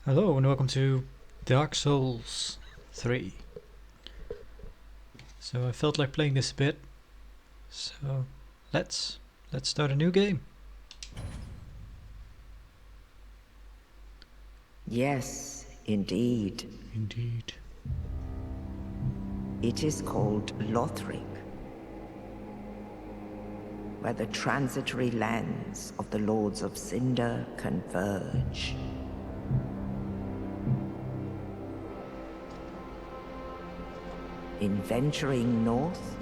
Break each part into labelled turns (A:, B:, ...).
A: Hello and welcome to Dark Souls 3. So I felt like playing this a bit, so let's start a new game.
B: Yes, indeed.
A: Indeed.
B: It is called Lothric, where the transitory lands of the Lords of Cinder converge. In venturing north,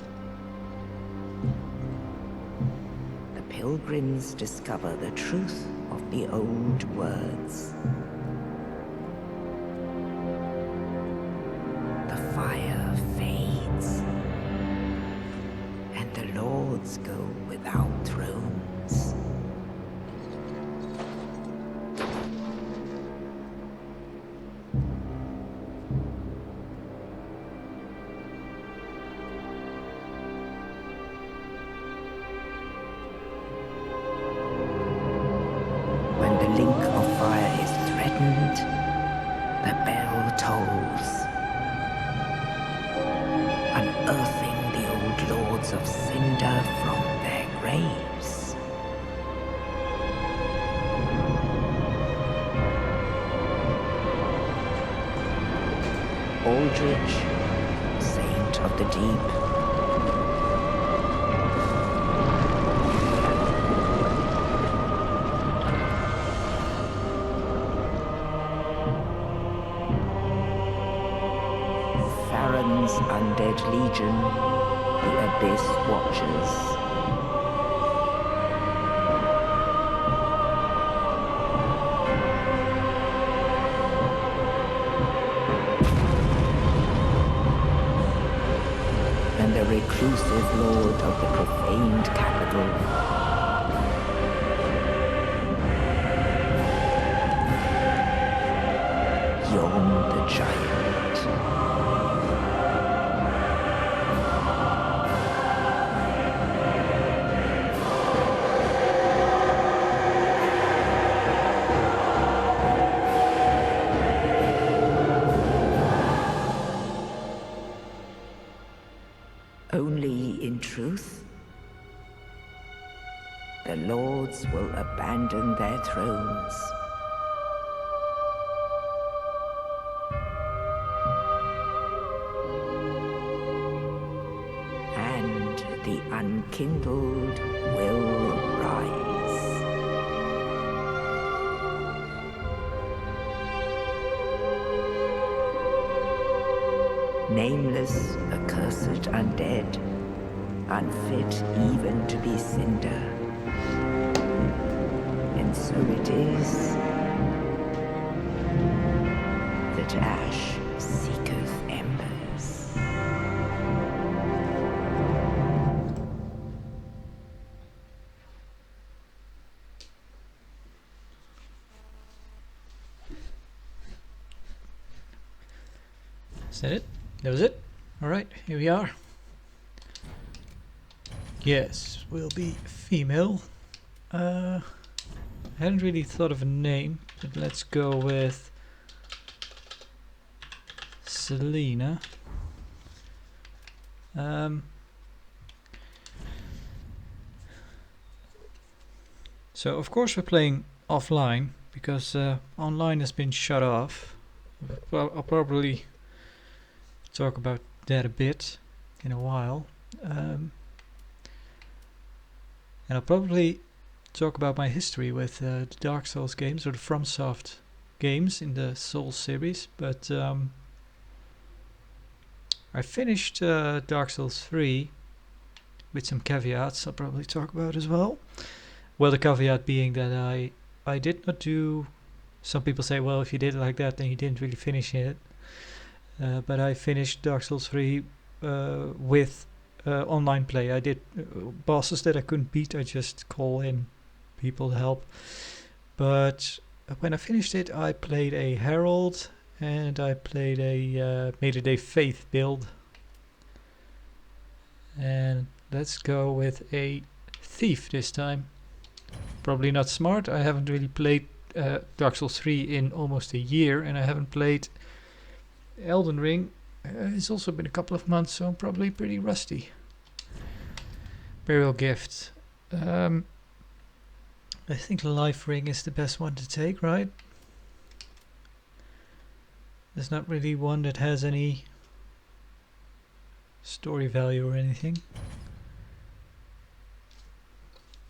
B: the pilgrims discover the truth of the old words. The fire fades, and the lords go without thrones. When the link of fire is threatened, the bell tolls, unearthing the old lords of Cinder from their graves. Aldrich, saint of the deep, Farron's undead legion, the Abyss Watchers. And the reclusive lord of the profaned capital. Yon the giant. Only in truth, the lords will abandon their thrones. And the unkindled will rise. Nameless, accursed undead, unfit even to be cinder. And so it is that ash seeketh embers.
A: Is that it? That was it? Alright, here we are. Yes, we'll be female. I hadn't really thought of a name, but let's go with Selena. So of course we're playing offline because online has been shut off. Well, I'll probably talk about that a bit in a while. And I'll probably talk about my history with the Dark Souls games or the FromSoft games in the Souls series, but I finished Dark Souls 3 with some caveats I'll probably talk about as well. Well, the caveat being that I did not do, some people say, well, if you did it like that then you didn't really finish it, but I finished Dark Souls 3 with online play. I did bosses that I couldn't beat, I just call in people to help. But when I finished it, I played a Herald and I played made it a Faith build. And let's go with a Thief this time. Probably not smart. I haven't really played Dark Souls 3 in almost a year, and I haven't played Elden Ring. It's also been a couple of months, so I'm probably pretty rusty. Burial Gift. I think Life Ring is the best one to take, right? There's not really one that has any story value or anything.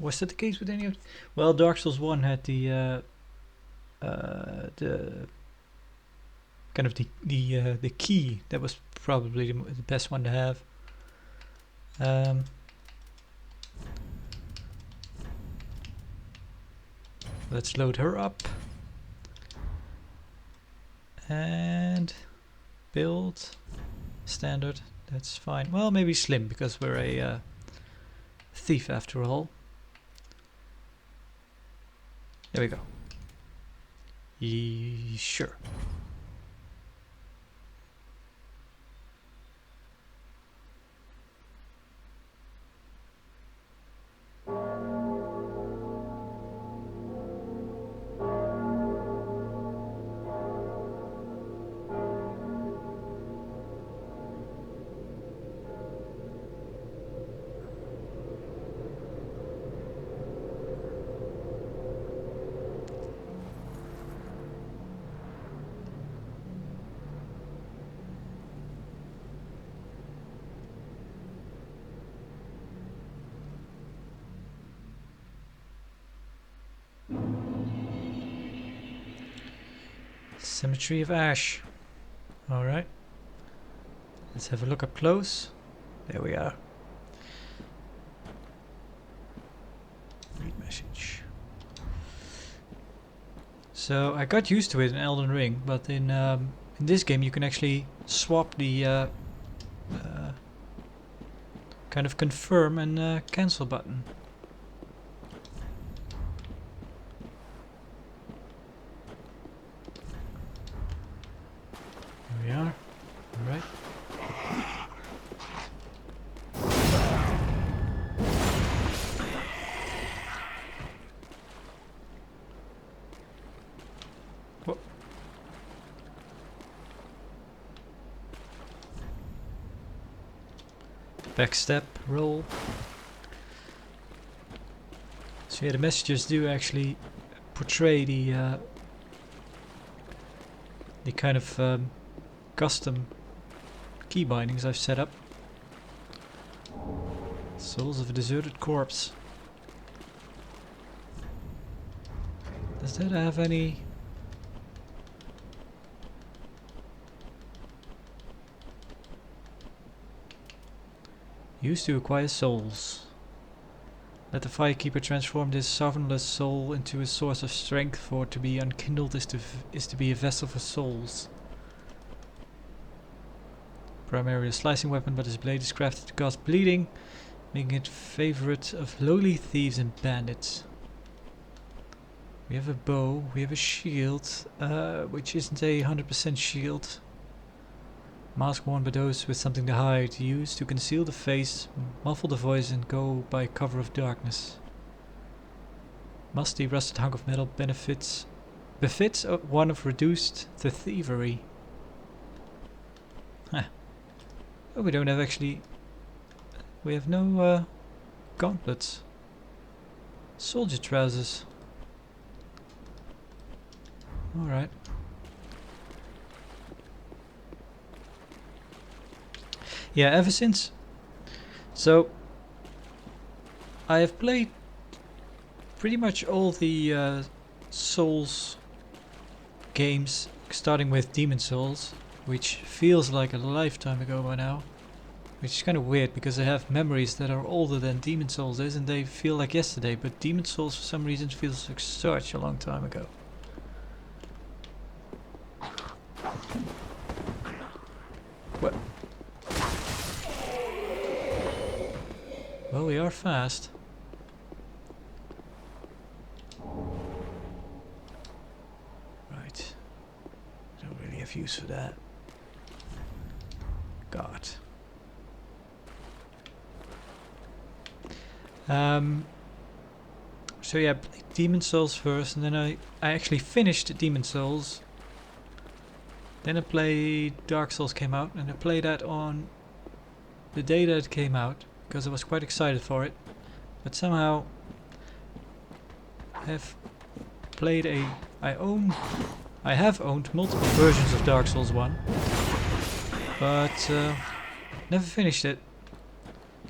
A: Was that the case with any of? Well, Dark Souls 1 had the kind of the key. That was probably the best one to have. Let's load her up and build standard. That's fine. Well, maybe slim because we're a thief after all. There we go. Sure. Cemetery of Ash. Alright. Let's have a look up close. There we are. Read message. So I got used to it in Elden Ring, but in this game you can actually swap the kind of confirm and cancel button. Here we are. Alright. Backstep, roll. So yeah, the messages do actually portray the kind of custom key bindings I've set up. Souls of a deserted corpse. Does that have any? Used to acquire souls. Let the Firekeeper transform this sovereignless soul into a source of strength, for to be unkindled is to be a vessel for souls. Primarily a slicing weapon, but his blade is crafted to cause bleeding, making it favorite of lowly thieves and bandits. We have a bow, we have a shield, which isn't a 100% shield. Mask worn by those with something to hide, used to conceal the face, muffle the voice and go by cover of darkness. Musty rusted hunk of metal befits one of reduced to thievery. Huh. Oh, we don't have actually... We have no gauntlets. Soldier trousers. Alright. Yeah, ever since. So, I have played pretty much all the Souls games, starting with Demon Souls, which feels like a lifetime ago by now. Which is kind of weird because I have memories that are older than Demon Souls is and they feel like yesterday, but Demon Souls for some reason feels like such a long time ago. What? Well, we are fast. Right. Don't really have use for that. God. So yeah, I played Demon Souls first, and then I actually finished Demon Souls. Then I played Dark Souls came out, and I played that on the day that it came out because I was quite excited for it. But somehow I have played I have owned multiple versions of Dark Souls 1, but never finished it.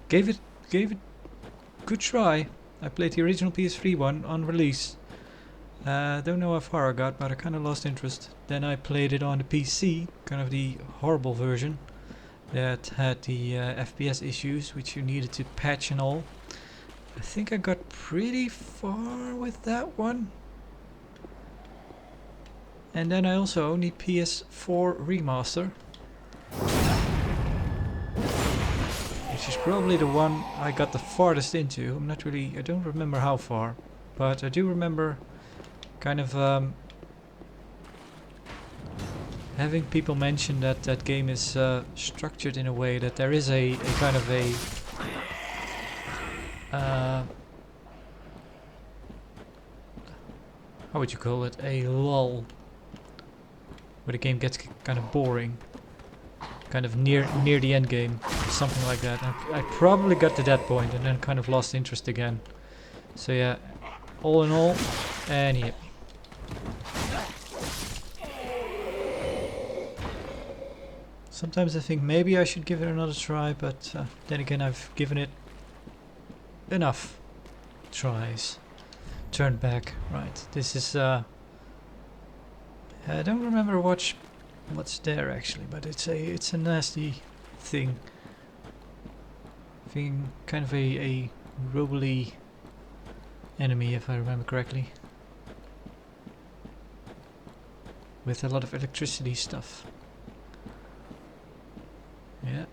A: Gave it a good try. I played the original PS3 one on release. Don't know how far I got, but I kind of lost interest. Then I played it on the PC, kind of the horrible version that had the FPS issues, which you needed to patch and all. I think I got pretty far with that one. And then I also own the PS4 remaster, which is probably the one I got the farthest into. I don't remember how far, but I do remember kind of having people mention that that game is structured in a way that there is a kind of a how would you call it? A lull, where the game gets kind of boring, kind of near the end game, something like that. I probably got to that point and then kind of lost interest again. So yeah, all in all, and yep. Sometimes I think maybe I should give it another try, but then again I've given it enough tries. Turn back. Right, this is I don't remember what's there actually, but it's a nasty thing. I think kind of a rubbly enemy, if I remember correctly, with a lot of electricity stuff. Yeah.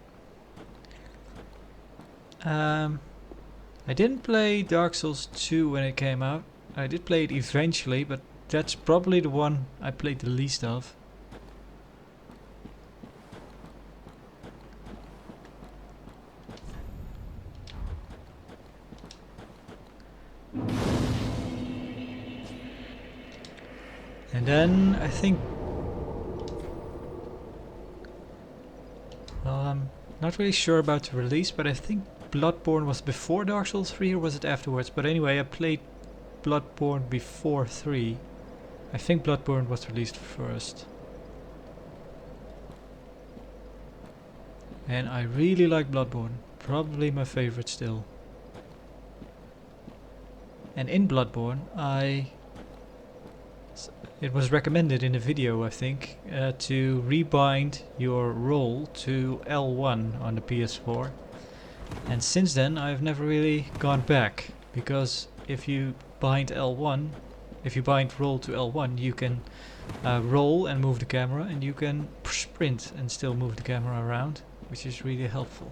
A: I didn't play Dark Souls 2 when it came out. I did play it eventually, but that's probably the one I played the least of. And then I think, well, I'm not really sure about the release, but I think Bloodborne was before Dark Souls 3, or was it afterwards? But anyway, I played Bloodborne before 3. I think Bloodborne was released first. And I really like Bloodborne. Probably my favorite still. And in Bloodborne, it was recommended in a video, I think, to rebind your roll to L1 on the PS4. And since then, I've never really gone back, because if you bind L1, if you bind roll to L1, you can roll and move the camera, and you can sprint and still move the camera around, which is really helpful.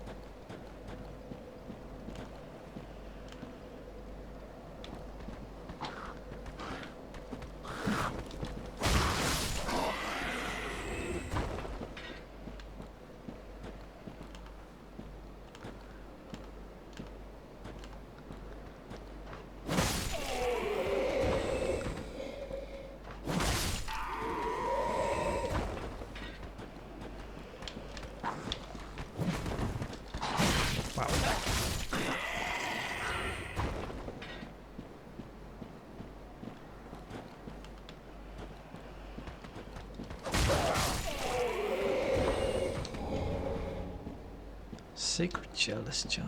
A: Sacred Chalice Chime.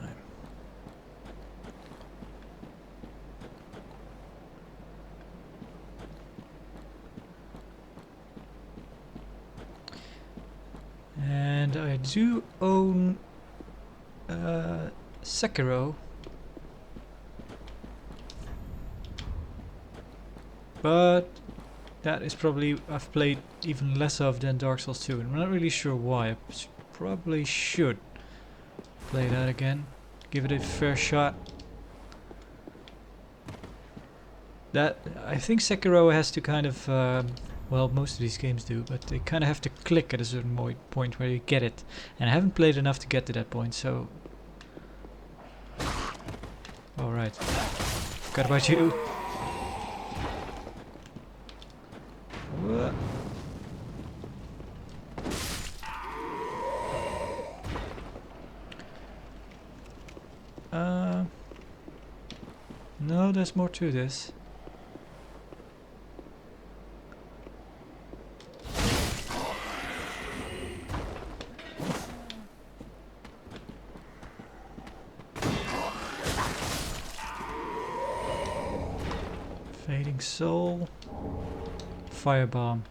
A: And I do own Sekiro, but that is probably I've played even less of than Dark Souls 2, and I'm not really sure why. I probably should play that again, give it a fair shot. That I think Sekiro has to kind of well, most of these games do, but they kind of have to click at a certain point where you get it, and I haven't played enough to get to that point. So alright, forgot about you. Oh, there's more to this. Fading Soul. Firebomb.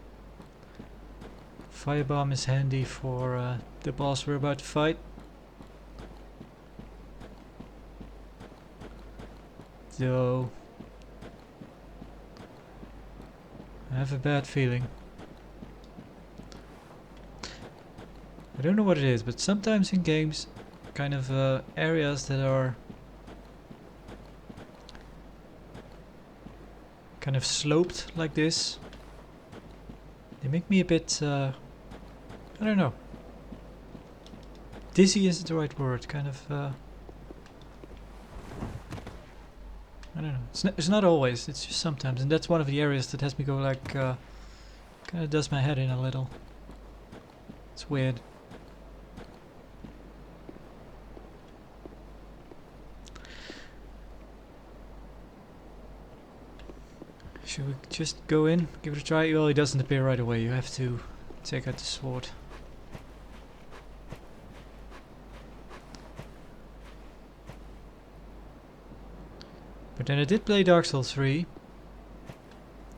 A: Firebomb is handy for the boss we're about to fight. Though I have a bad feeling. I don't know what it is, but sometimes in games, kind of areas that are kind of sloped like this, they make me a bit, I don't know. Dizzy isn't the right word, kind of, I don't know. It's not always, it's just sometimes, and that's one of the areas that has me go like, kind of does my head in a little. It's weird. Should we just go in, give it a try? Well, it doesn't appear right away, you have to take out the sword. But then I did play Dark Souls 3,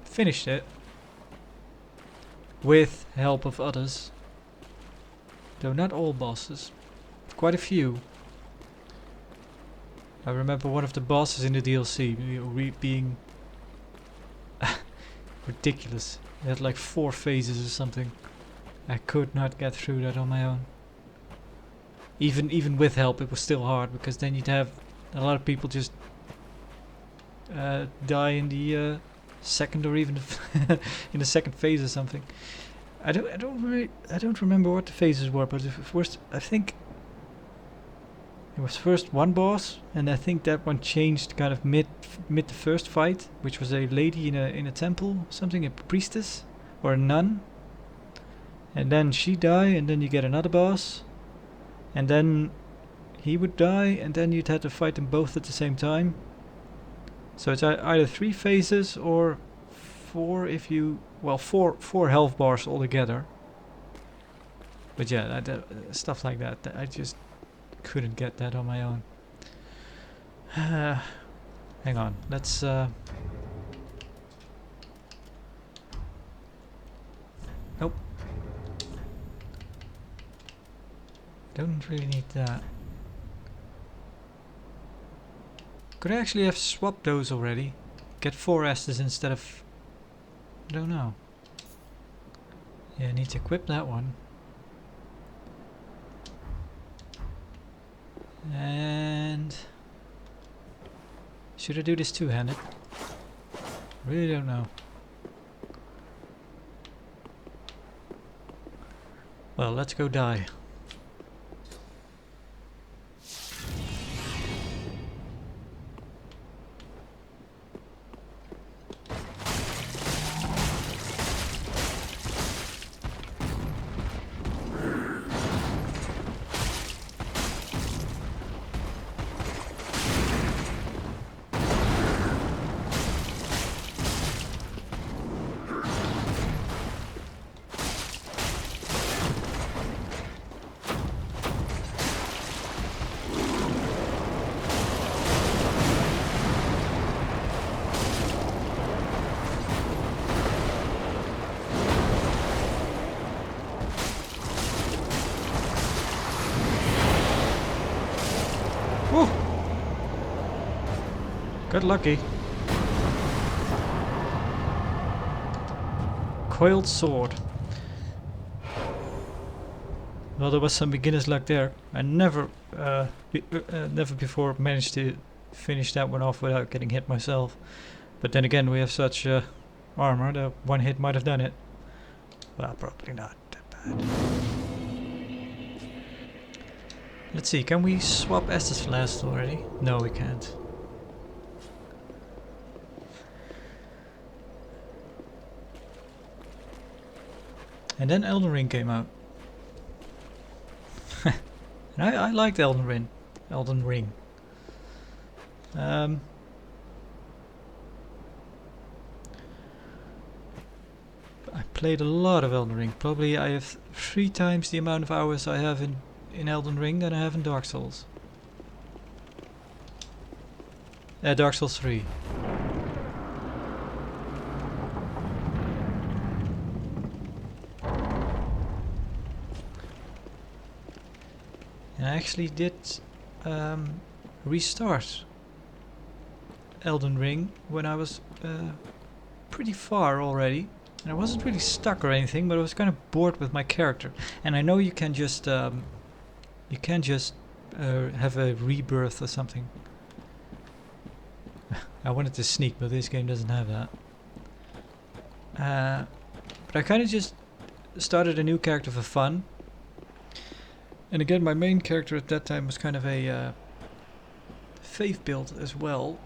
A: finished it, with help of others, though not all bosses, quite a few. I remember one of the bosses in the DLC being ridiculous. It had like 4 phases or something. I could not get through that on my own. Even with help it was still hard, because then you'd have a lot of people just die in the second or even in the second phase or something. I don't remember what the phases were, but first I think it was first one boss, and I think that one changed kind of mid the first fight, which was a lady in a temple, something, a priestess or a nun, and then she died, and then you get another boss, and then he would die, and then you'd have to fight them both at the same time. So it's either 3 phases or 4 if you, well, four health bars altogether. But yeah, stuff like that, I just couldn't get that on my own. Hang on, let's nope. Don't really need that. Could I actually have swapped those already? Get 4 Estus instead of... I don't know. Yeah, I need to equip that one. And... should I do this two-handed? Really don't know. Well, let's go die. Woo! Got lucky. Coiled sword. Well, there was some beginner's luck there. I never before managed to finish that one off without getting hit myself. But then again, we have such armor that one hit might have done it. Well, probably not that bad. Let's see, can we swap Estus Flask already? No, we can't. And then Elden Ring came out. And I liked Elden Ring. played a lot of Elden Ring. Probably I have 3 times the amount of hours I have in Elden Ring than I have in Dark Souls. Dark Souls 3. And I actually did restart Elden Ring when I was pretty far already. And I wasn't really stuck or anything, but I was kind of bored with my character. And I know you can just have a rebirth or something. I wanted to sneak, but this game doesn't have that. But I kind of just started a new character for fun. And again, my main character at that time was kind of a faith build as well.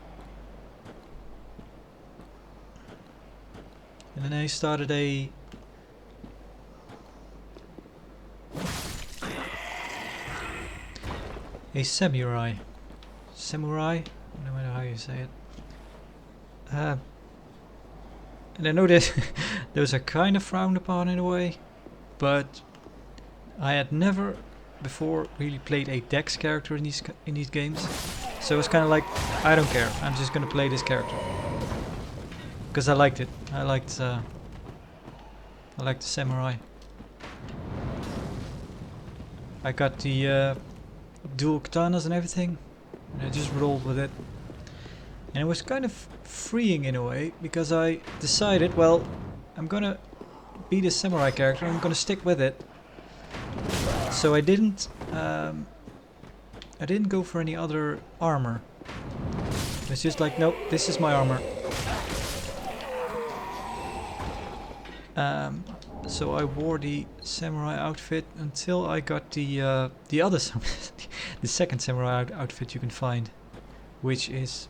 A: And then I started a samurai. Samurai? No matter how you say it. And I know that those are kind of frowned upon in a way, but I had never before really played a Dex character in these games, so it was kind of like, I don't care, I'm just gonna play this character because I liked it. I liked the samurai. I got the dual katanas and everything, and I just rolled with it. And it was kind of freeing in a way, because I decided, well, I'm gonna be the samurai character, I'm gonna stick with it. So I didn't go for any other armor. It's just like, nope, this is my armor. So I wore the samurai outfit until I got the other the second samurai outfit you can find, which is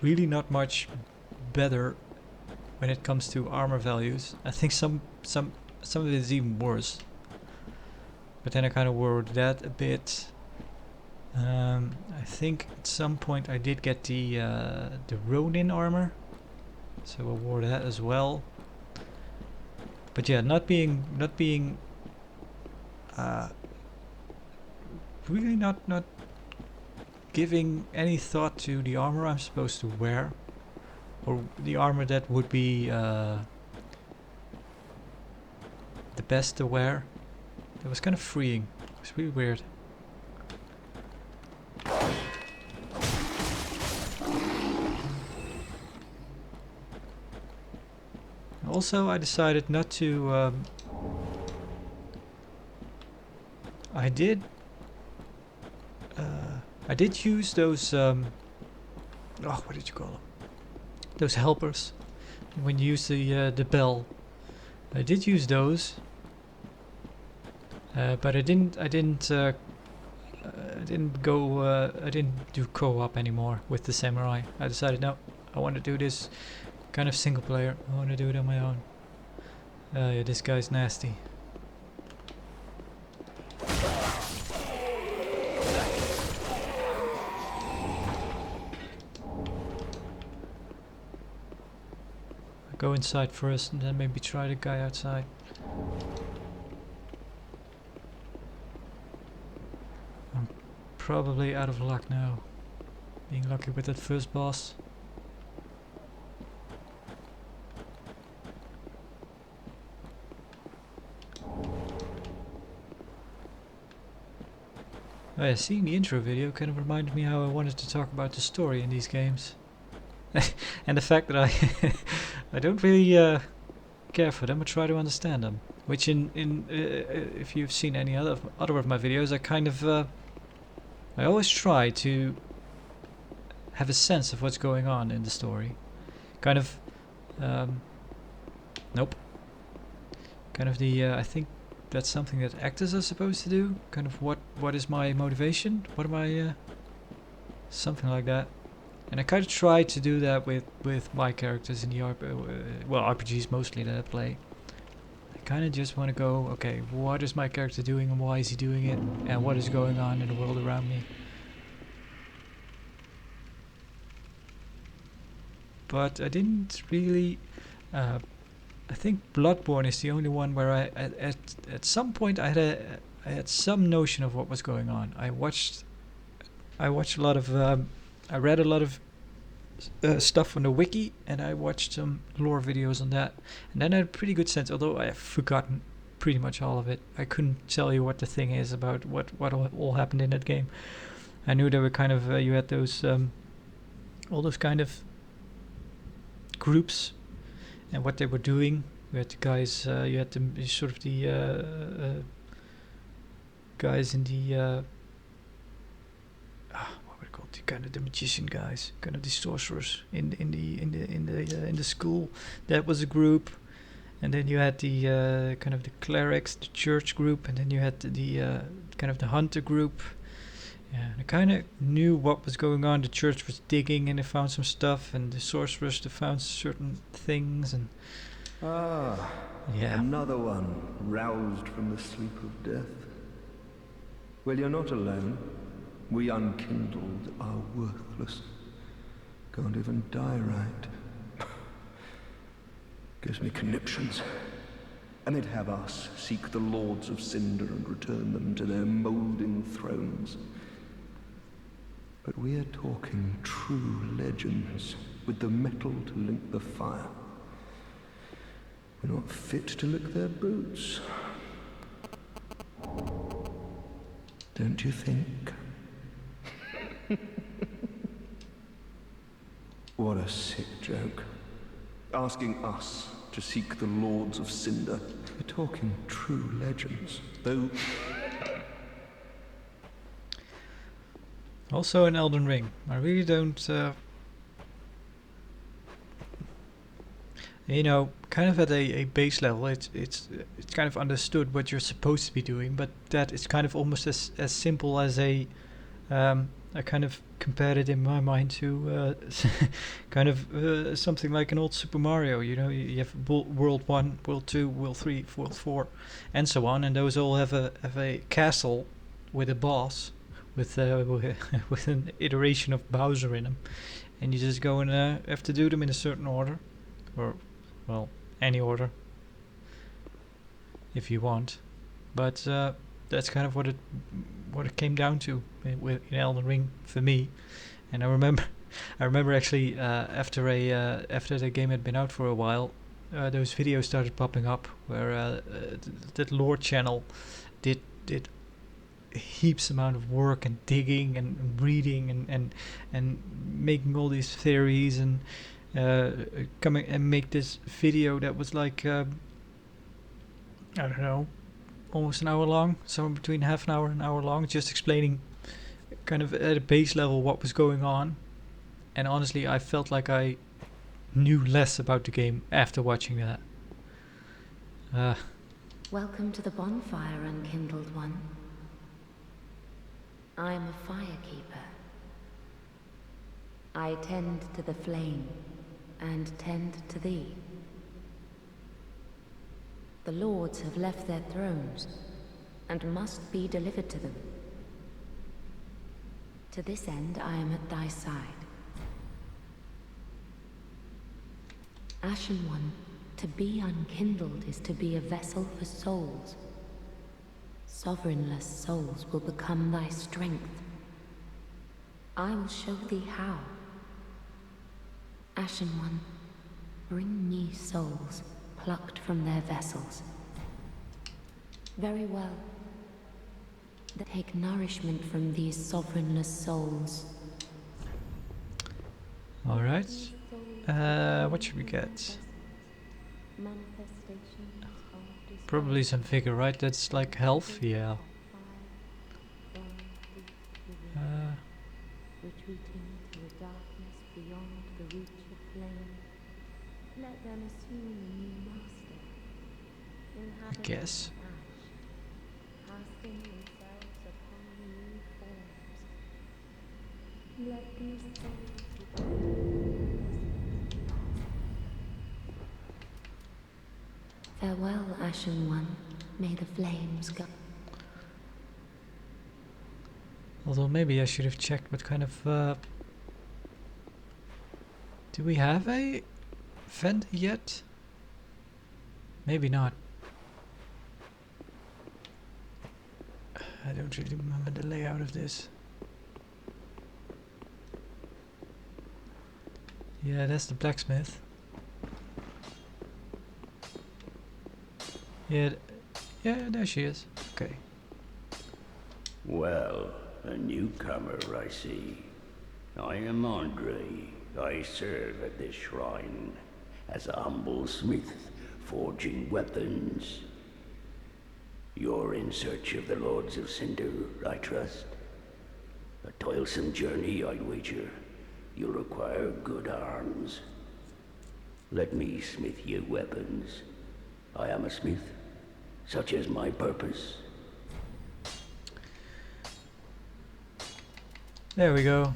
A: really not much better when it comes to armor values. I think some of it is even worse. But then I kind of wore that a bit. I think at some point I did get the Ronin armor, so I wore that as well. But yeah, not being really not giving any thought to the armor I'm supposed to wear, or the armor that would be the best to wear. It was kind of freeing. It was really weird. Also, I decided not to. I did use those. What did you call them? Those helpers. When you use the bell, I did use those. But I didn't do co-op anymore with the samurai. I decided, no, I want to do this kind of single player. I want to do it on my own. Yeah, this guy's nasty. I'll go inside first and then maybe try the guy outside. Probably out of luck now, being lucky with that first boss. Oh yeah, seeing the intro video kind of reminded me how I wanted to talk about the story in these games. And the fact that I don't really care for them or try to understand them. Which if you've seen any other of my videos, I kind of I always try to have a sense of what's going on in the story. Kind of, nope. Kind of I think that's something that actors are supposed to do. Kind of what is my motivation? What am I, something like that. And I kind of try to do that with my characters in the RPGs mostly that I play. I kind of just want to go, okay, what is my character doing and why is he doing it, and what is going on in the world around me. But I didn't really I think Bloodborne is the only one where at some point I had some notion of what was going on. I watched a lot of I read a lot of stuff on the wiki, and I watched some lore videos on that, and then I had a pretty good sense. Although I have forgotten pretty much all of it, I couldn't tell you what the thing is about what all happened in that game. I knew there were kind of you had those all those kind of groups and what they were doing. You had the guys, you had the sort of the guys in the what were they called? The kind of the magician guys, kind of the sorcerers in the school. That was a group, and then you had the kind of the clerics, the church group, and then you had the kind of the hunter group. Yeah, I kind of knew what was going on. The church was digging and they found some stuff, and the sorcerers they found certain things, and
C: Ah,
A: yeah.
C: another one roused from the sleep of death. Well, you're not alone. We unkindled are worthless. Can't even die right. Gives me conniptions. And they'd have us seek the lords of Cinder and return them to their moulding thrones. But we're talking true legends, with the metal to link the fire. We're not fit to lick their boots. Don't you think? What a sick joke. Asking us to seek the lords of Cinder. We're talking true legends, though.
A: Also in Elden Ring, I really don't, kind of at a base level, it's kind of understood what you're supposed to be doing, but that is kind of almost as simple as I kind of compared it in my mind to kind of something like an old Super Mario. You have World 1, World 2, World 3, World 4, and so on, and those all have a castle with a boss, with with an iteration of Bowser in them, and you just go and have to do them in a certain order, or well, any order if you want, but that's kind of what it came down to in Elden Ring for me. And I remember actually after the game had been out for a while, those videos started popping up where that lore channel did heaps amount of work and digging and reading and making all these theories and coming and make this video that was like I don't know, almost an hour long, somewhere between half an hour and an hour long, just explaining kind of at a base level what was going on. And honestly, I felt like I knew less about the game after watching that.
B: Welcome to the bonfire, unkindled one. I am a firekeeper. I tend to the flame and tend to thee. The lords have left their thrones and must be delivered to them. To this end, I am at thy side. Ashen One, to be unkindled is to be a vessel for souls. Sovereignless souls will become thy strength. I will show thee how. Ashen One, bring me souls plucked from their vessels. Very well. Take nourishment from these sovereignless souls.
A: Alright. What should we get? Probably some vigor, right? That's like health, yeah.
D: Retreating to the darkness beyond the reach of flame. Let them assume a new master.
A: I guess.
D: Ash, casting themselves upon new forms. Let these souls
B: Farewell, Ashen One. May the flames go.
A: Although maybe I should have checked what kind of do we have a vent yet? Maybe not. I don't really remember the layout of this. Yeah, that's the blacksmith. Yeah, yeah, there she is. Okay.
E: Well, a newcomer, I see. I am Andre. I serve at this shrine as a humble smith, forging weapons. You're in search of the Lords of Cinder, I trust. A toilsome journey, I'd wager. You'll require good arms. Let me smith you weapons. I am a smith, such is my purpose.
A: There we go.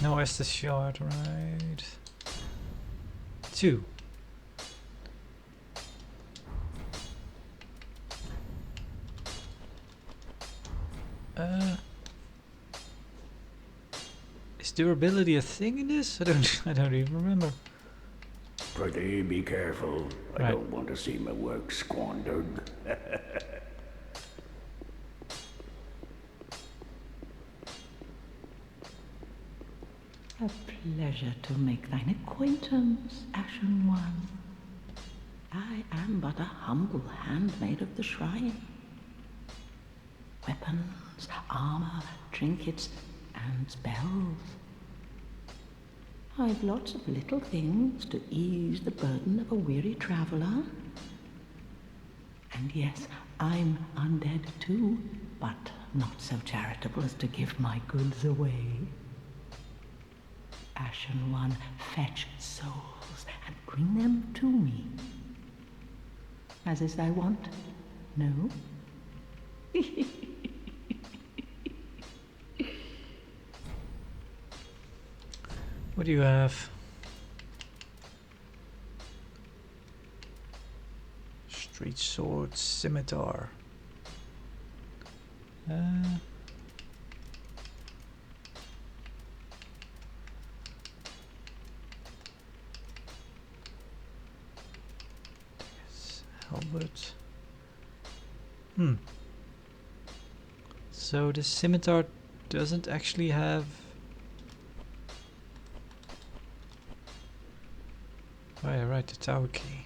A: No Estes shard, right? 2. Is durability a thing in this? I don't even remember.
E: Pretty be careful. I
A: Right.
E: don't want to see my work squandered.
B: A pleasure to make thine acquaintance, Ashen One. I am but a humble handmaid of the shrine. Weapons, armor, trinkets, and spells. I've lots of little things to ease the burden of a weary traveler. And yes, I'm undead too, but not so charitable as to give my goods away. Ashen One, fetch souls and bring them to me. As is thy wont, no?
A: What do you have? Street sword, scimitar. Yes, halberd. So the scimitar doesn't actually have. Oh yeah, right, the tower key.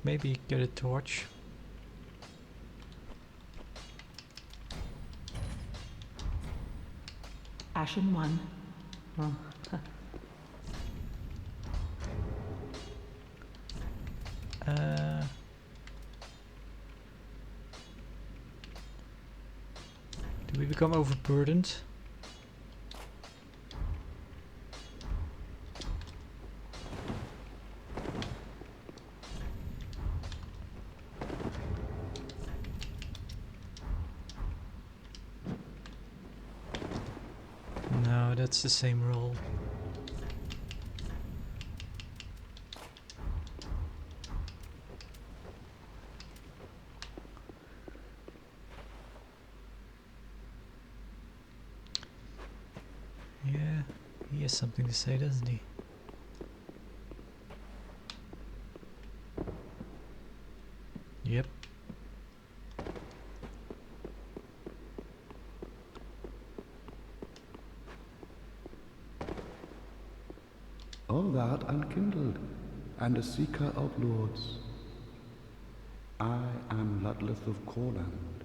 A: Maybe get a torch.
B: Ashen One. Oh.
A: Do we become overburdened? No, that's the same roll. Yeah, he has something to say, doesn't he? Yep.
F: All that unkindled, and a seeker of lords. I am Ludleth of Corland.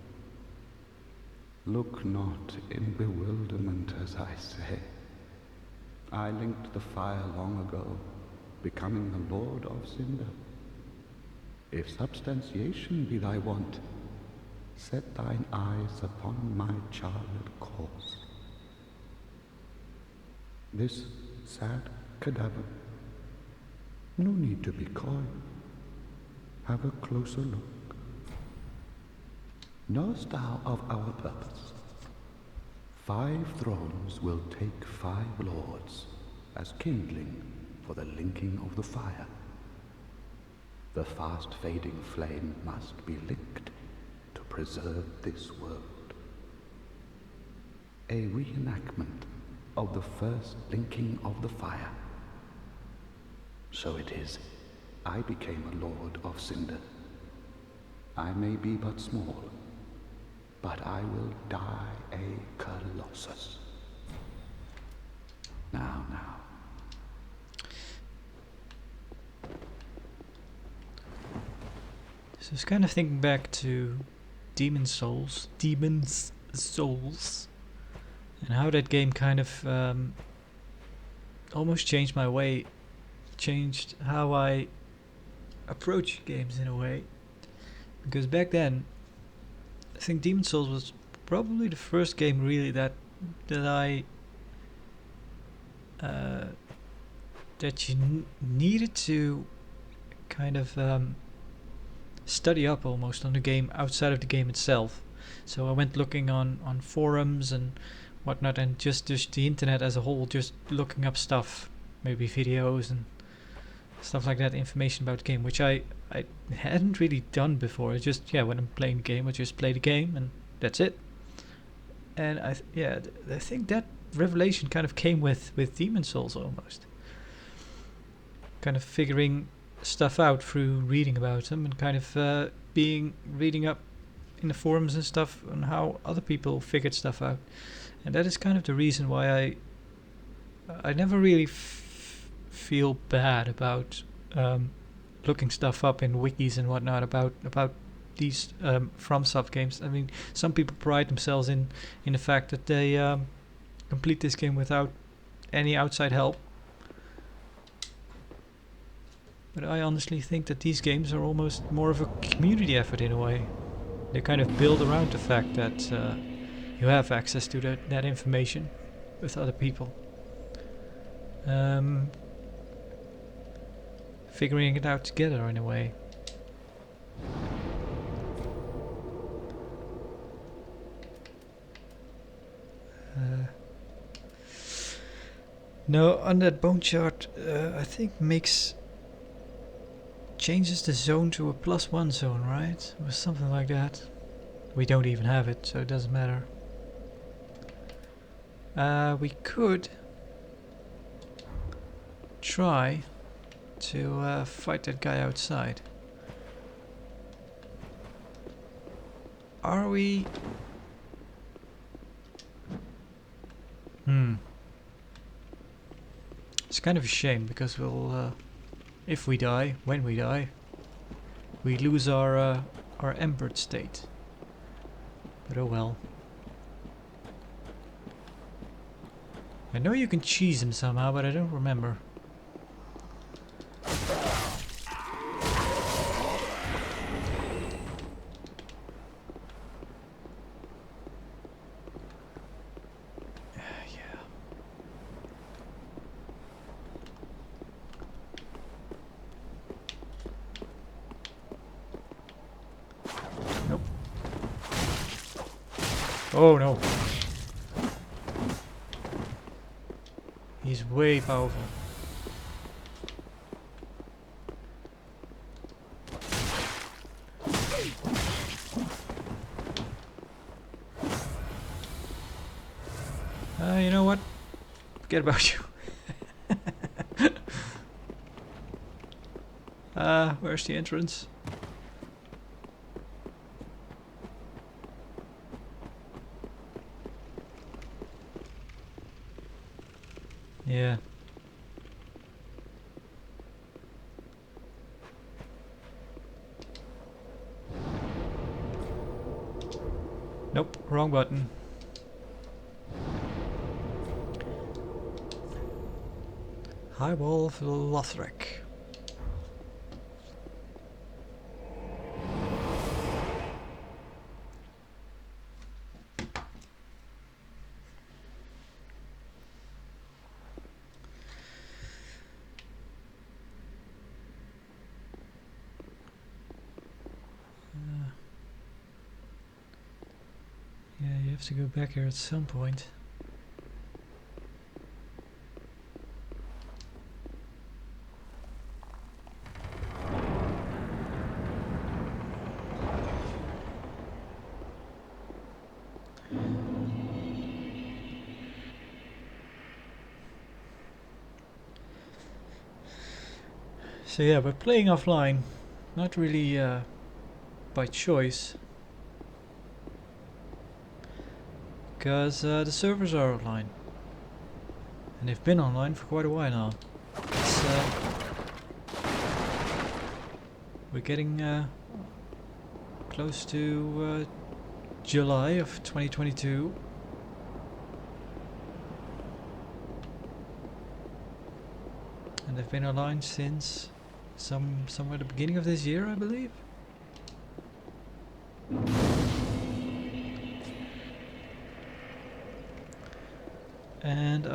F: Look not in bewilderment as I say. I linked the fire long ago, becoming the Lord of Cinder. If substantiation be thy want, set thine eyes upon my charred corpse. This sad cadaver, no need to be coy. Have a closer look. Knowest thou of our purpose? 5 thrones will take 5 lords as kindling for the linking of the fire. The fast-fading flame must be licked to preserve this world. a reenactment of the first blinking of the fire. So it is, I became a lord of Cinder. I may be but small, but I will die a colossus. Now.
A: So I was kind of thinking back to Demon's Souls, and how that game kind of almost changed how I approach games in a way. Because back then, I think Demon's Souls was probably the first game really that I that you needed to kind of study up almost on the game outside of the game itself. So I went looking on forums and whatnot, and just the internet as a whole, just looking up stuff, maybe videos and stuff like that, information about the game, which I hadn't really done before. I just, when I'm playing the game, I just play the game and that's it. And I think that revelation kind of came with Demon's Souls almost. Kind of figuring stuff out through reading about them and kind of reading up in the forums and stuff on how other people figured stuff out. And that is kind of the reason why I never really feel bad about looking stuff up in wikis and whatnot about these FromSoft games. I mean, some people pride themselves in the fact that they complete this game without any outside help. But I honestly think that these games are almost more of a community effort in a way. They kind of build around the fact that you have access to that information with other people. Figuring it out together in a way. No, on that bone chart, I think changes the zone to a +1 zone, right? Or something like that. We don't even have it, so it doesn't matter. We could try to fight that guy outside. Are we? It's kind of a shame because we'll, if we die, when we die, we lose our embered state. But oh well. I know you can cheese him somehow, but I don't remember. Oh no. He's way powerful. You know what? Forget about you. Where's the entrance? Yeah. Nope, wrong button. High Wall of Lothric. Yeah, you have to go back here at some point. So yeah, we're playing offline, not really by choice, because the servers are online, and they've been online for quite a while now. It's, we're getting close to July of 2022. And they've been online since somewhere the beginning of this year, I believe. And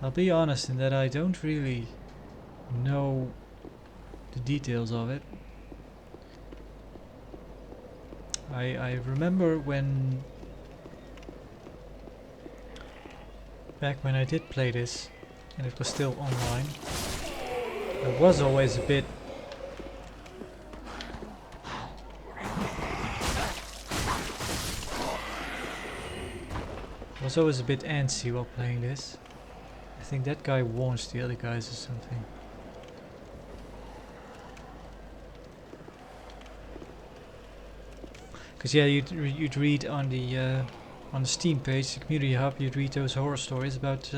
A: I'll be honest in that I don't really know the details of it. I remember back when I did play this and it was still online, I was always a bit antsy while playing this. I think that guy warns the other guys or something. Because yeah, you'd read on the Steam page, the community hub, you'd read those horror stories about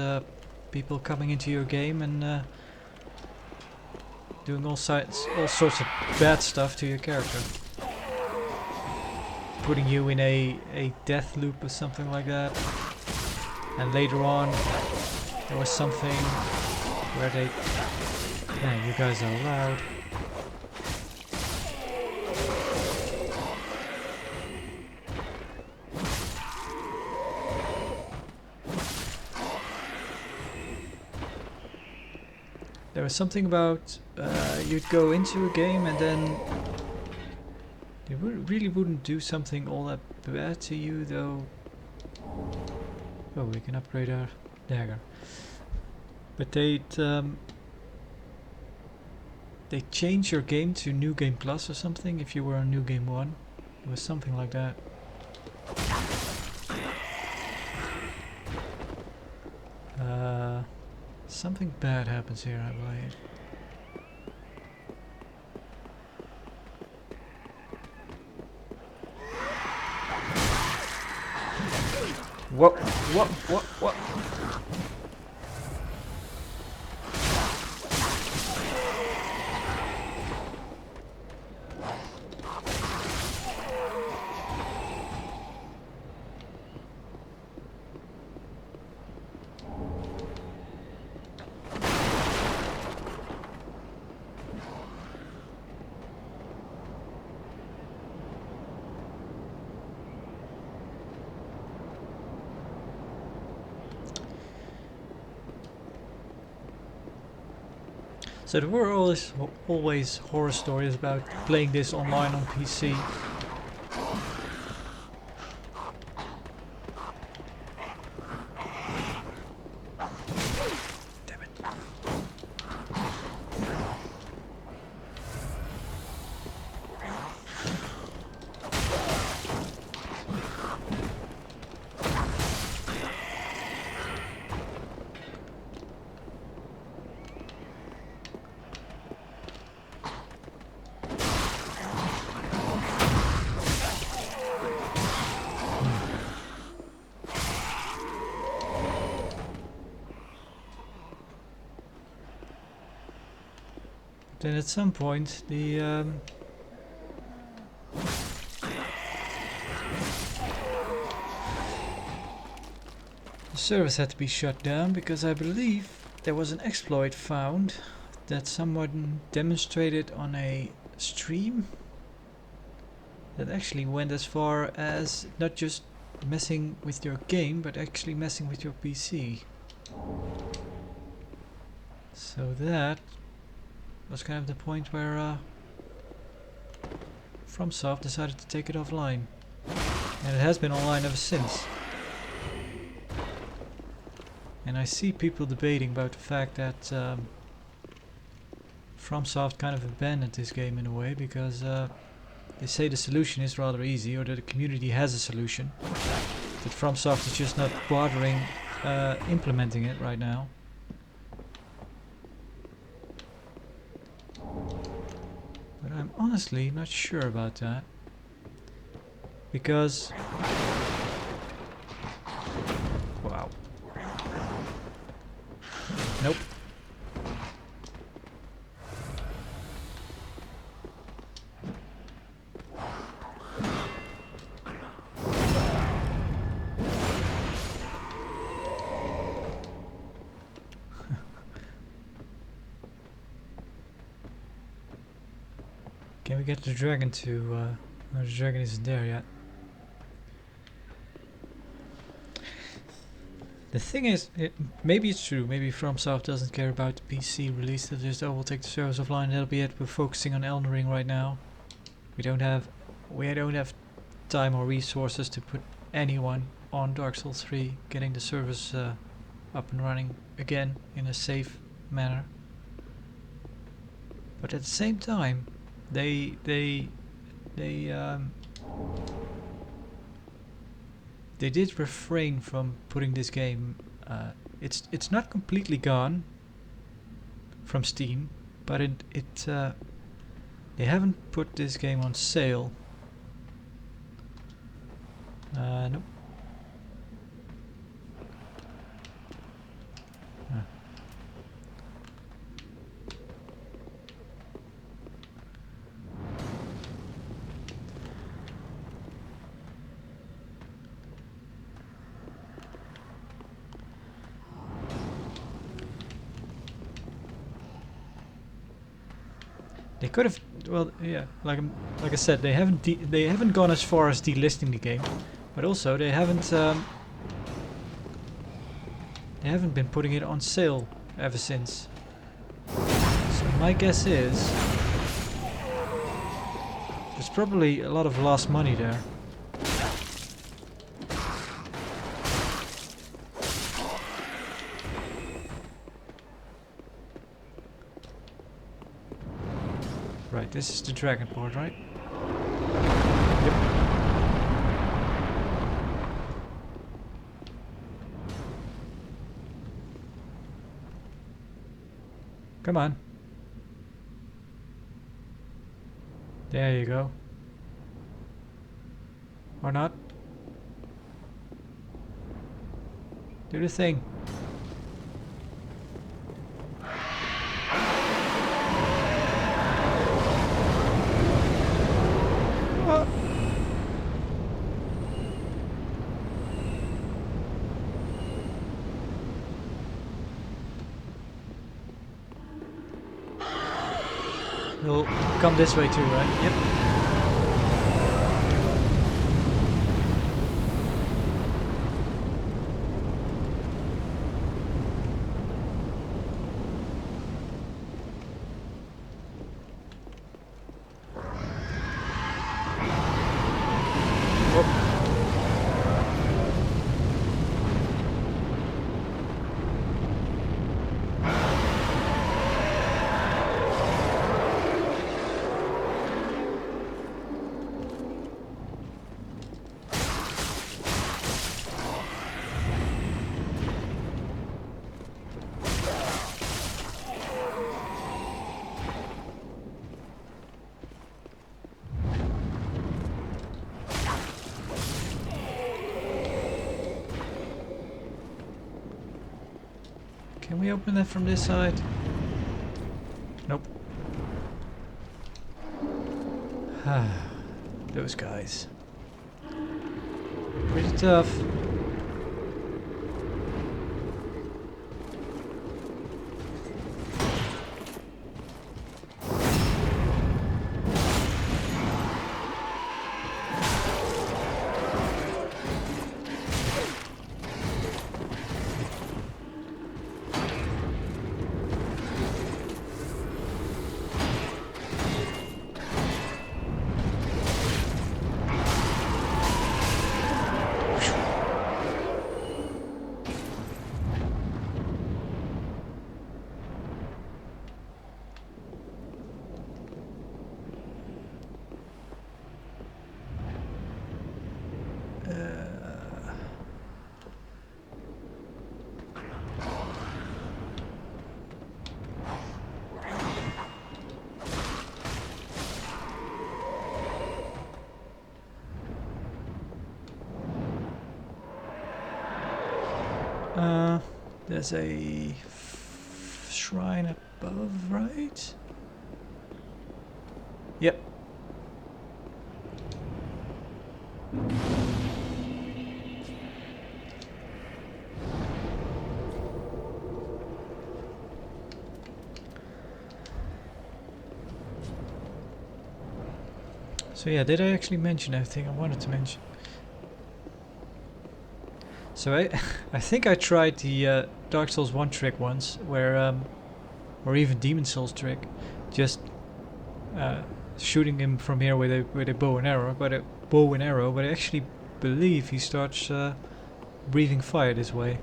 A: people coming into your game and doing all sorts of bad stuff to your character, putting you in a death loop or something like that. And later on, there was something where they, man, you guys are loud. There was something about you'd go into a game and then they really wouldn't do something all that bad to you, though. Oh, we can upgrade our dagger. But they'd change your game to New Game Plus or something if you were on New Game 1. It was something like that. Something bad happens here, I believe. What? So there were always horror stories about playing this online on PC. Damn it. Then at some point the service had to be shut down because I believe there was an exploit found that someone demonstrated on a stream that actually went as far as not just messing with your game but actually messing with your PC. So that was kind of the point where FromSoft decided to take it offline, and it has been online ever since. And I see people debating about the fact that FromSoft kind of abandoned this game in a way because They say the solution is rather easy, or that the community has a solution. That FromSoft is just not bothering implementing it right now. But I'm honestly not sure about that. Because... Wow. Nope. Can we get the dragon to... no, the dragon isn't there yet. The thing is, maybe it's true, maybe FromSoft doesn't care about the PC release, they'll just, oh, we'll take the servers offline, that'll be it, we're focusing on Elden Ring right now. We don't have time or resources to put anyone on Dark Souls 3, getting the servers up and running again in a safe manner. But at the same time, they did refrain from putting this game. It's not completely gone from Steam, but they haven't put this game on sale. Nope. They could have, well, yeah, like I said, they haven't gone as far as delisting the game, but also they haven't been putting it on sale ever since. So my guess is there's probably a lot of lost money there. Right, this is the dragon board, right? Yep. Come on. There you go. Or not. Do the thing. He'll come this way too, right? Yep. Can we open that from this side? Nope. Those guys. Pretty tough. There's a shrine above, right? Yep. So yeah, did I actually mention everything I wanted to mention? So I think I tried the Dark Souls 1 trick once, where or even Demon Souls trick, just shooting him from here with a bow and arrow, but I actually believe he starts breathing fire this way.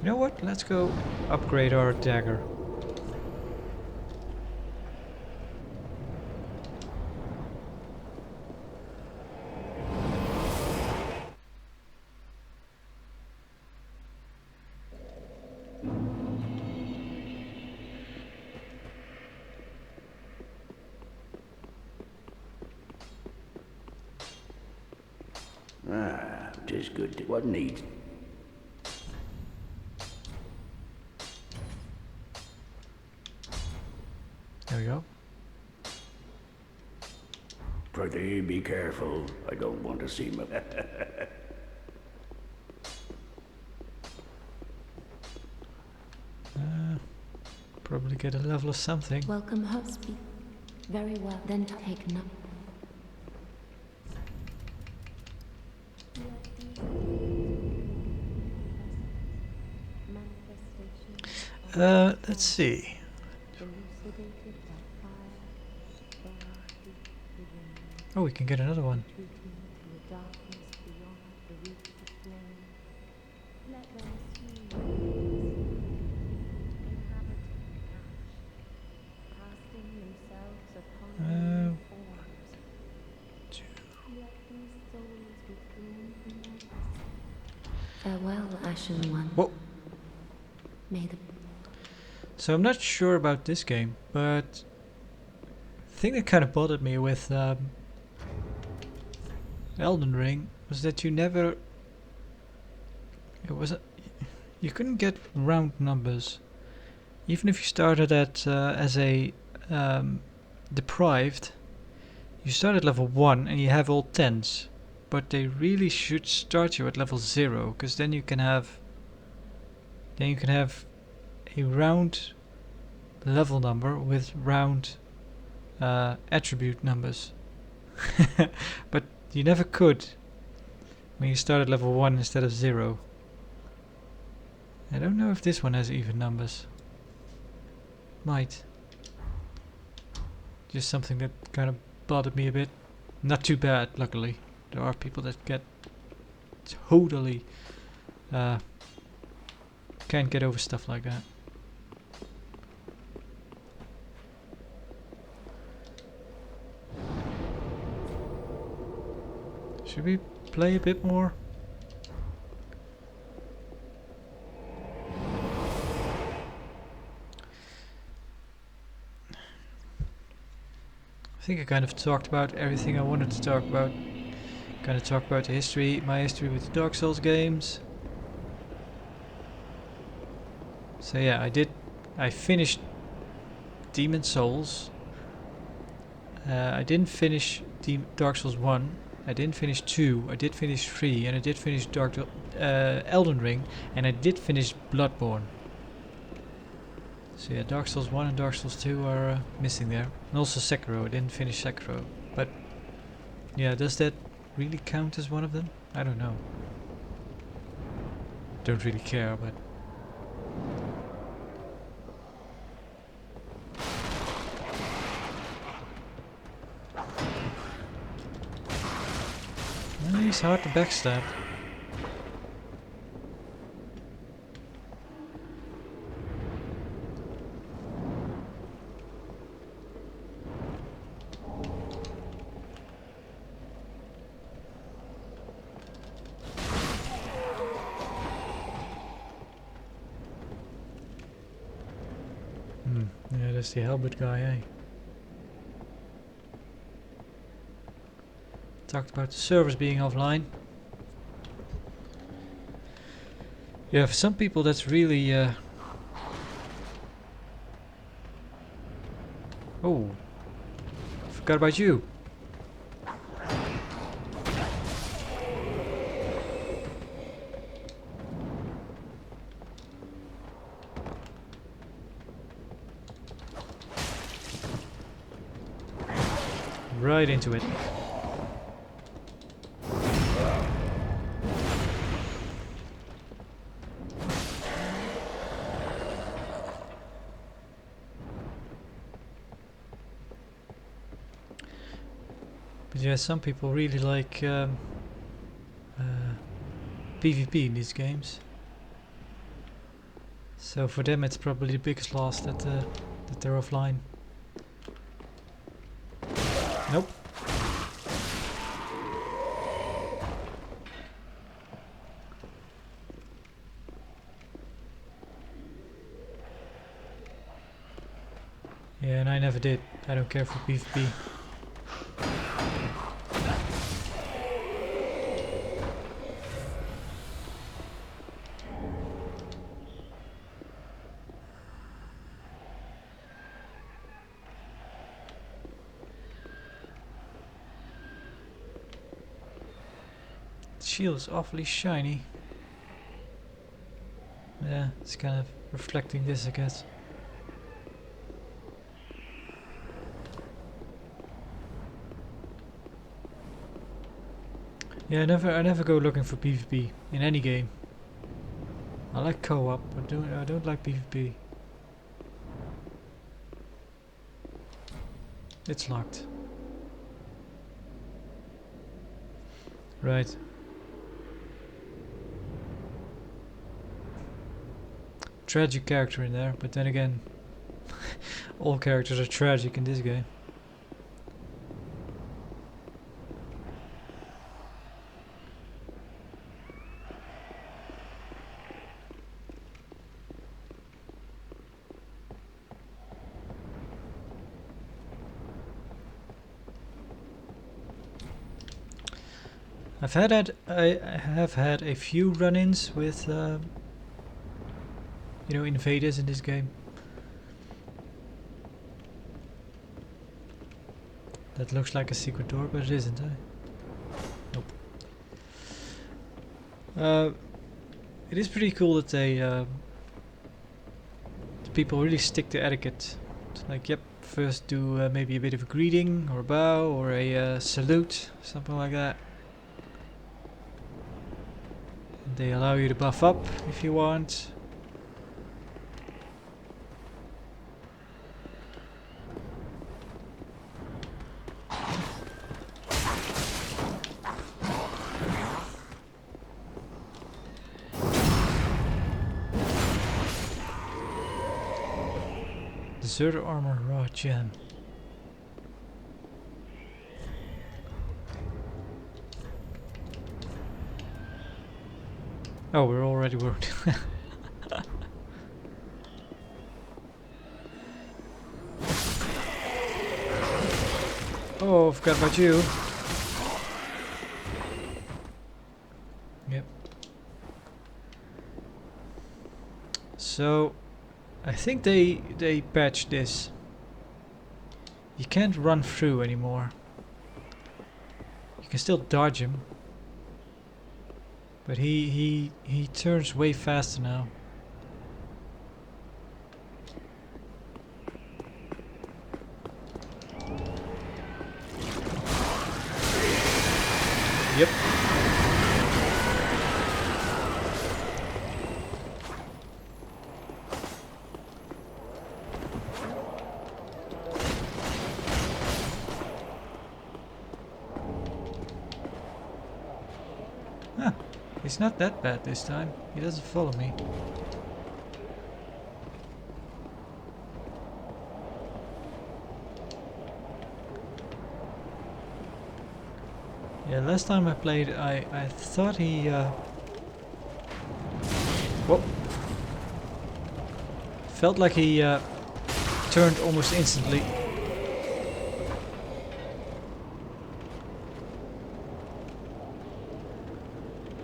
A: You know what? Let's go upgrade our dagger.
E: Ah, tis good to what needs.
A: There we go.
E: Prithee, be careful. I don't want to see my...
A: Probably get a level of something.
D: Welcome, host. Very well. Then take note.
A: Let's see. Oh, we can get another one.
D: Farewell, Ashen One.
A: Whoa.
D: May the
A: So I'm not sure about this game, but the thing that kind of bothered me with Elden Ring was that you never... you couldn't get round numbers. Even if you started at as a deprived, you start at level 1 and you have all 10s. But they really should start you at level 0, because then you can have a round level number with round attribute numbers. But you never could when you start at level 1 instead of 0. I don't know if this one has even numbers. Might. Just something that kind of bothered me a bit. Not too bad, luckily. There are people that get totally can't get over stuff like that. Should we play a bit more? I think I kind of talked about everything I wanted to talk about. Kind of talk about the history, my history with the Dark Souls games. So yeah, I finished Demon Souls. I didn't finish Dark Souls 1. I didn't finish 2. I did finish 3, and I did finish Elden Ring, and I did finish Bloodborne. So yeah, Dark Souls 1 and Dark Souls 2 are missing there. And also Sekiro. I didn't finish Sekiro. But yeah, does that really count as one of them? I don't know. Don't really care, but... He's hard to backstab. Yeah, that's the halberd guy, eh? talked about the servers being offline. Yeah, for some people that's really... Oh, forgot about you. Right into it. But yeah, some people really like PvP in these games. So for them it's probably the biggest loss that they're offline. Nope. Yeah, and I never did. I don't care for PvP. Shield is awfully shiny. Yeah, it's kind of reflecting this, I guess. Yeah, I never go looking for PvP in any game. I like co-op, but I don't like PvP. It's locked. Right. Tragic character in there, but then again, all characters are tragic in this game. I have had a few run-ins with you know, invaders in this game. That looks like a secret door, but it isn't, eh? Nope. It is pretty cool that they the people really stick to etiquette. It's like, yep, first do maybe a bit of a greeting or a bow or a salute, something like that. They allow you to buff up if you want. Deserter armor, raw gem. Oh, we're already worked. Oh, forgot about you. Yep. So, I think they patched this. You can't run through anymore. You can still dodge him, but he turns way faster now. Yep. Huh. He's not that bad this time. He doesn't follow me. Yeah, last time I played, I thought he, whoop. Felt like he, turned almost instantly.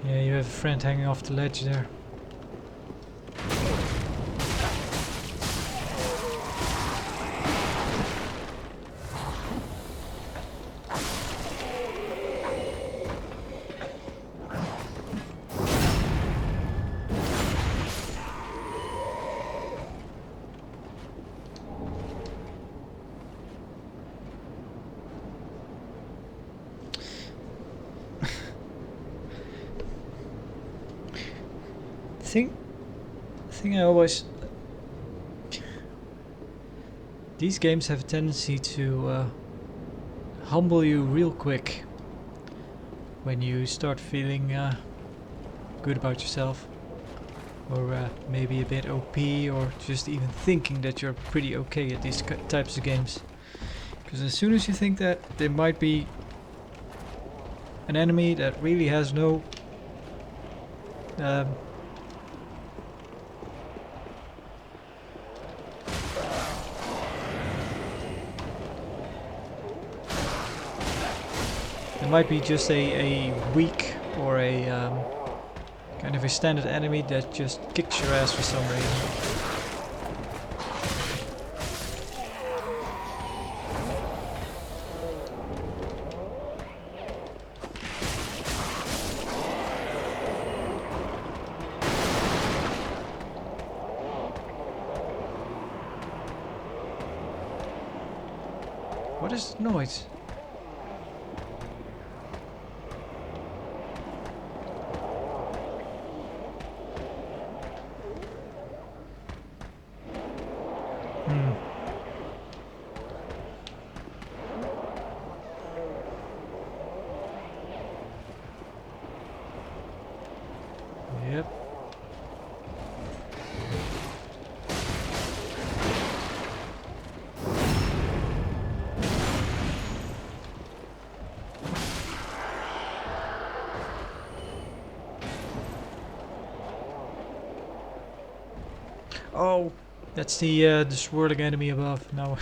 A: Yeah, you have a friend hanging off the ledge there. thing I always... These games have a tendency to humble you real quick when you start feeling good about yourself, or maybe a bit OP, or just even thinking that you're pretty okay at these types of games. Because as soon as you think that there might be an enemy that really has no there might be just a weak or a kind of a standard enemy that just kicks your ass for some reason. What is the noise? Yep. Oh, that's the swirling enemy above. No.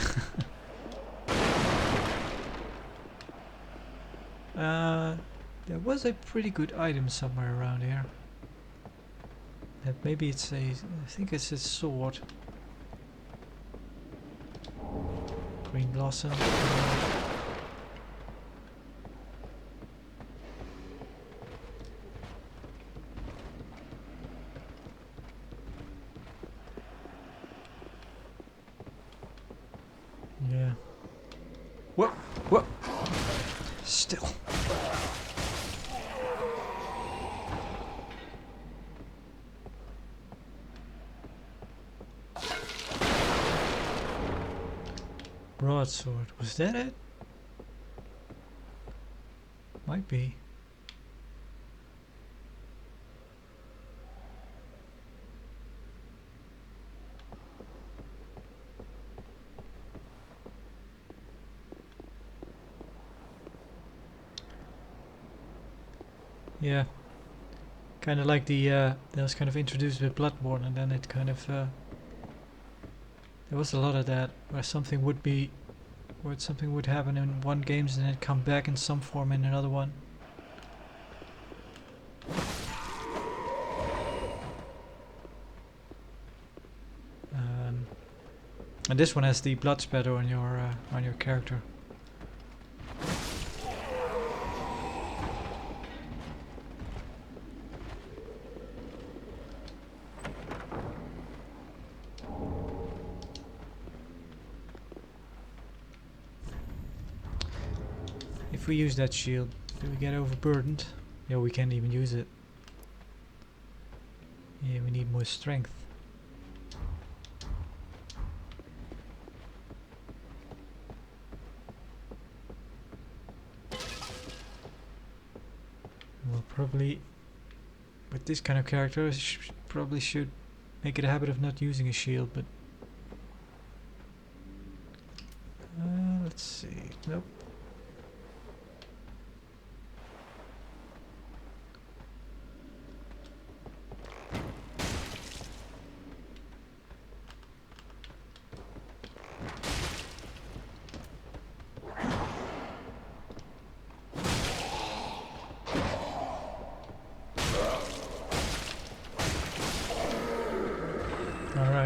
A: There was a pretty good item somewhere around here. That maybe it's I think it's a sword. Green blossom. Yeah. Whoa! Whoa! Still. Broadsword. Was that it? Might be. Yeah. Kind of like the that was kind of introduced with Bloodborne, and then it kind of there was a lot of that where something would be, where something would happen in one games and then come back in some form in another one. And this one has the blood spatter on your character. If we use that shield, do we get overburdened? Yeah, we can't even use it. Yeah, we need more strength. Well, probably with this kind of character, I probably should make it a habit of not using a shield, but let's see. Nope.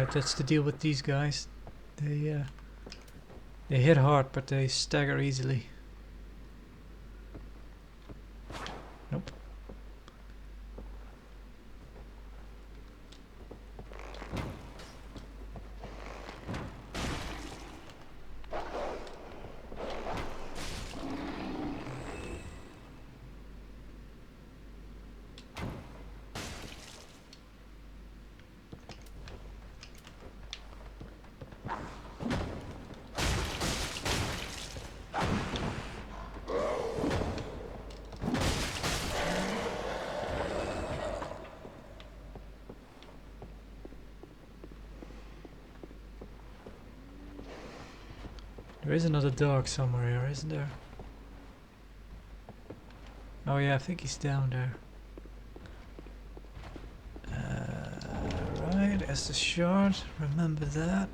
A: Alright, that's the deal with these guys. They hit hard, but they stagger easily. Nope. There is another dog somewhere here, isn't there? Oh yeah, I think he's down there. Right, as the shard, remember that.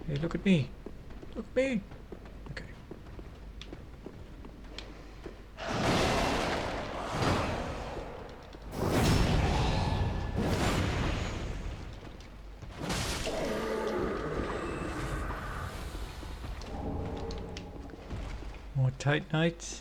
A: Hey, look at me. Look at me. Okay. More tight night.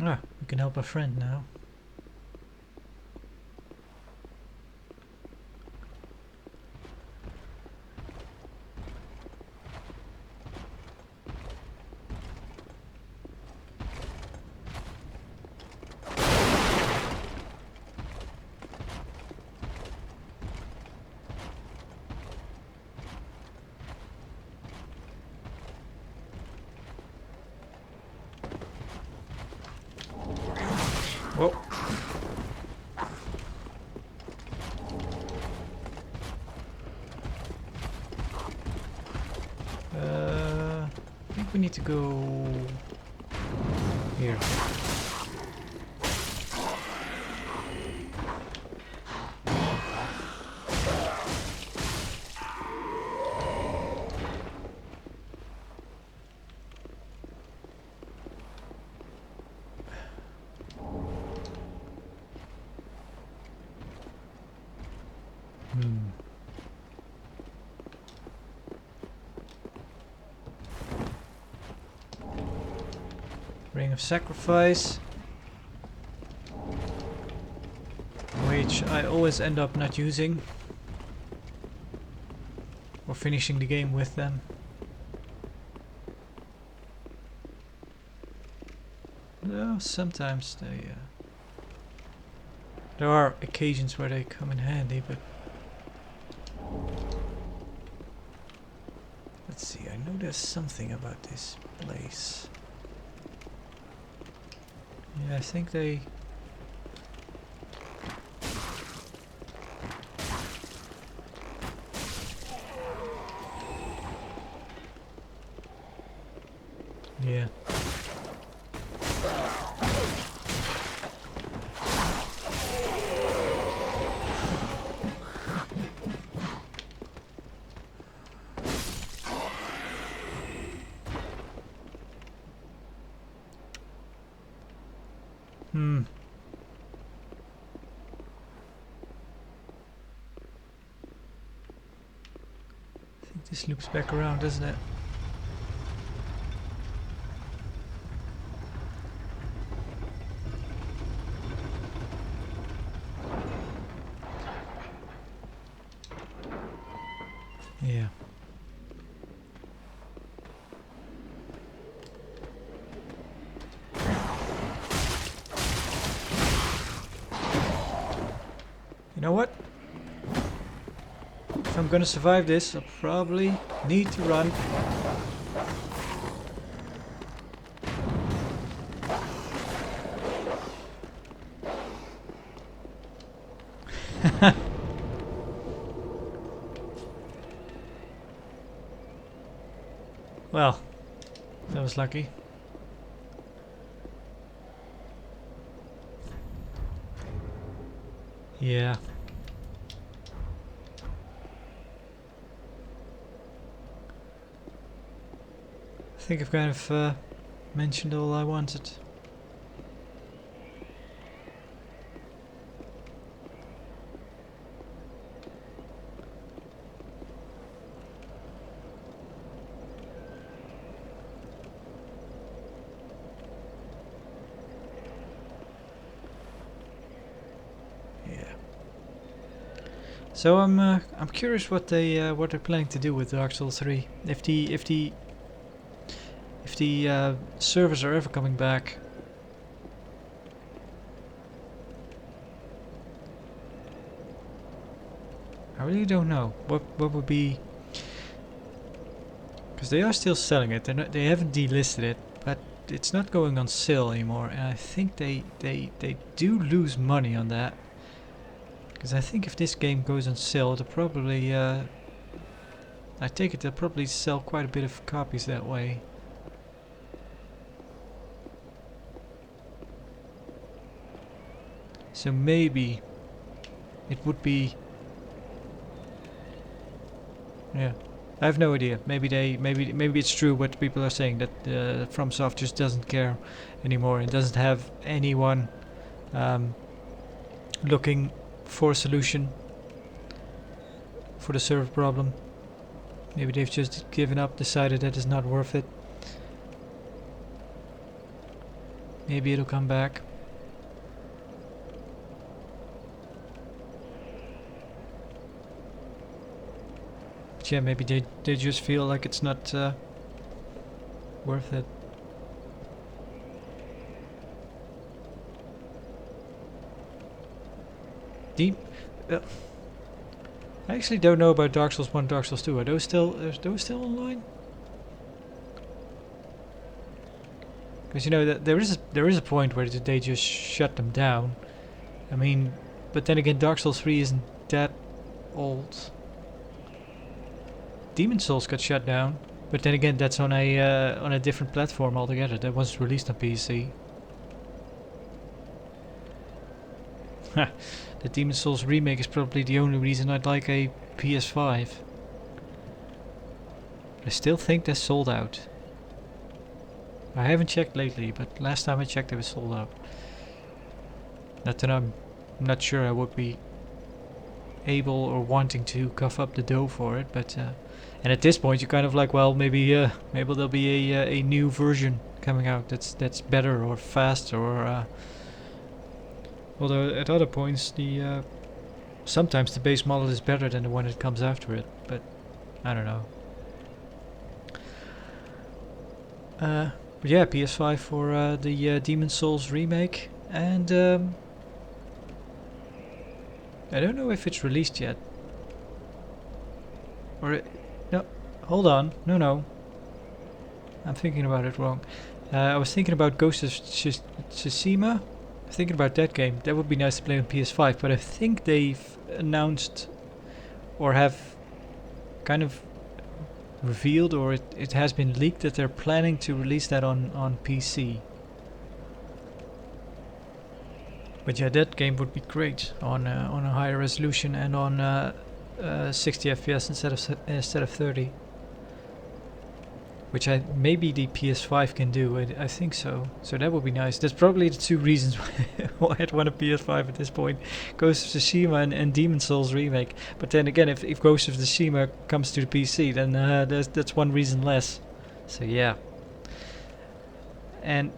A: Ah, we can help a friend now. Whoa. I think we need to go here. Ring of Sacrifice, which I always end up not using or finishing the game with them. No, sometimes they there are occasions where they come in handy, but let's see, I know there's something about this place. Yeah, I think they... Yeah. I think this loops back around, doesn't it? Yeah. You know what? If I'm gonna survive this, I'll probably need to run. Well, that was lucky. Yeah. I think I've kind of mentioned all I wanted. So I'm curious what they're planning to do with Dark Souls 3. If the servers are ever coming back. I really don't know what would be, because they are still selling it. They haven't delisted it, but it's not going on sale anymore, and I think they do lose money on that. Because I think if this game goes on sale, it'll probably, I take it they'll probably sell quite a bit of copies that way. So maybe it would be, yeah, I have no idea. Maybe it's true what people are saying, that FromSoft just doesn't care anymore and doesn't have anyone looking for a solution for the server problem. Maybe they've just given up, decided that it's not worth it. Maybe it'll come back. But yeah, maybe they just feel like it's not worth it. I actually don't know about Dark Souls 1, Dark Souls 2. Are those still online? Because you know that there is a point where they just shut them down. I mean, but then again, Dark Souls 3 isn't that old. Demon Souls got shut down, but then again, that's on a different platform altogether. That was released on PC. The Demon Souls remake is probably the only reason I'd like a PS5. I still think they're sold out. I haven't checked lately, but last time I checked, they were sold out. Not that I'm not sure I would be able or wanting to cough up the dough for it, but and at this point, you're kind of like, well, maybe there'll be a new version coming out that's better or faster or. Although at other points, the sometimes the base model is better than the one that comes after it, but I don't know. But yeah, PS5 for the Demon Souls remake, and I don't know if it's released yet. Or no, hold on, no, I'm thinking about it wrong. I was thinking about Ghost of Tsushima. Thinking about that game. That would be nice to play on PS5, but I think they've announced or have kind of revealed, or it has been leaked, that they're planning to release that on PC. But yeah, that game would be great on a higher resolution and on 60 FPS instead of 30. Which maybe the PS5 can do. I think so. So that would be nice. That's probably the two reasons why I'd want a PS5 at this point. Ghost of Tsushima and Demon Souls remake. But then again, if Ghost of Tsushima comes to the PC, then that's one reason less. So yeah. And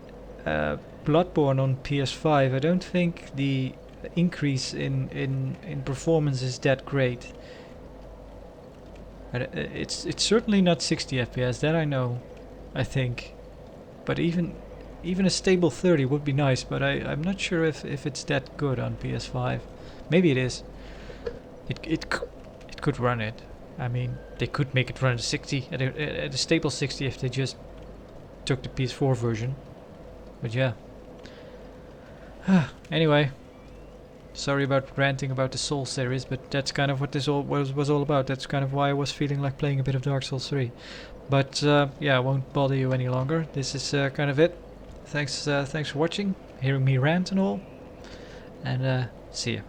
A: Bloodborne on PS5, I don't think the increase in performance is that great. It's certainly not 60 FPS, that I know, I think. But even a stable 30 would be nice, but I'm not sure if it's that good on PS5. Maybe it is. It could run it. I mean, they could make it run at 60, at a stable 60 if they just took the PS4 version. But yeah. Anyway. Sorry about ranting about the Soul series, but that's kind of what this was all about. That's kind of why I was feeling like playing a bit of Dark Souls 3. But yeah, I won't bother you any longer. This is kind of it. Thanks for watching, hearing me rant and all. And see ya.